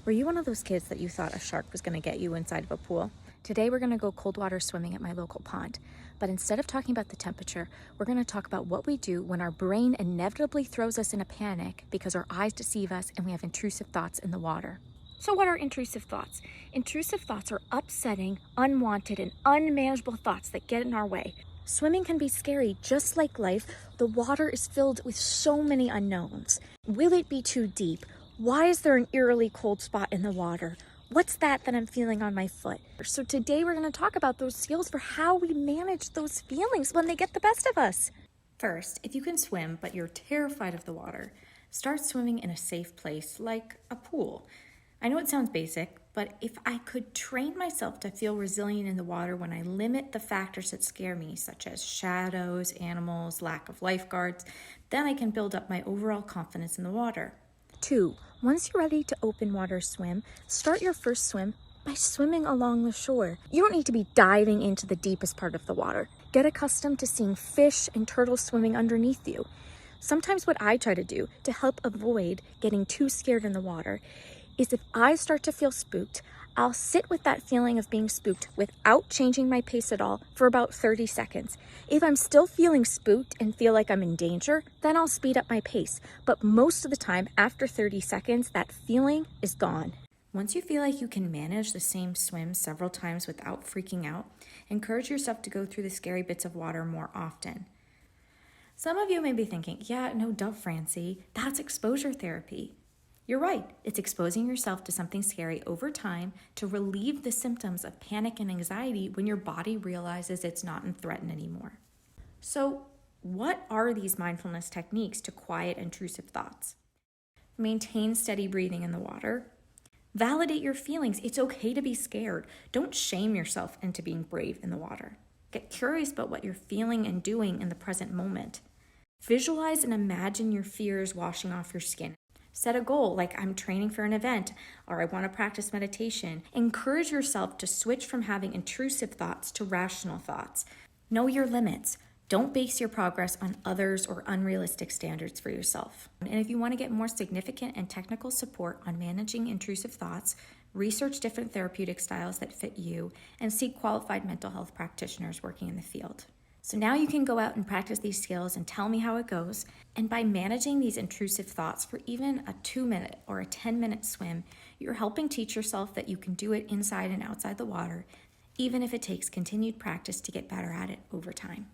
Were you one of those kids that you thought a shark was going to get you inside of a pool? Today we're going to go cold water swimming at my local pond. But instead of talking about the temperature, we're going to talk about what we do when our brain inevitably throws us in a panic because our eyes deceive us and we have intrusive thoughts in the water. So what are intrusive thoughts? Intrusive thoughts are upsetting, unwanted, and unmanageable thoughts that get in our way. Swimming can be scary, just like life. The water is filled with so many unknowns. Will it be too deep? Why is there an eerily cold spot in the water? What's that I'm feeling on my foot? So today we're going to talk about those skills for how we manage those feelings when they get the best of us. First, if you can swim but you're terrified of the water, start swimming in a safe place like a pool. I know it sounds basic, but if I could train myself to feel resilient in the water when I limit the factors that scare me, such as shadows, animals, lack of lifeguards, then I can build up my overall confidence in the water. 2. Once you're ready to open water swim, start your first swim by swimming along the shore. You don't need to be diving into the deepest part of the water. Get accustomed to seeing fish and turtles swimming underneath you. Sometimes what I try to do to help avoid getting too scared in the water is if I start to feel spooked, I'll sit with that feeling of being spooked without changing my pace at all for about 30 seconds. If I'm still feeling spooked and feel like I'm in danger, then I'll speed up my pace. But most of the time, after 30 seconds, that feeling is gone. Once you feel like you can manage the same swim several times without freaking out, encourage yourself to go through the scary bits of water more often. Some of you may be thinking, yeah, no duh, Francie, that's exposure therapy. You're right, it's exposing yourself to something scary over time to relieve the symptoms of panic and anxiety when your body realizes it's not in threat anymore. So, what are these mindfulness techniques to quiet intrusive thoughts? Maintain steady breathing in the water. Validate your feelings. It's okay to be scared. Don't shame yourself into being brave in the water. Get curious about what you're feeling and doing in the present moment. Visualize and imagine your fears washing off your skin. Set a goal like I'm training for an event or I want to practice meditation. Encourage yourself to switch from having intrusive thoughts to rational thoughts. Know your limits. Don't base your progress on others or unrealistic standards for yourself. And if you want to get more significant and technical support on managing intrusive thoughts, research different therapeutic styles that fit you and seek qualified mental health practitioners working in the field. So now you can go out and practice these skills and tell me how it goes. And by managing these intrusive thoughts for even a 2-minute or a 10-minute swim, you're helping teach yourself that you can do it inside and outside the water, even if it takes continued practice to get better at it over time.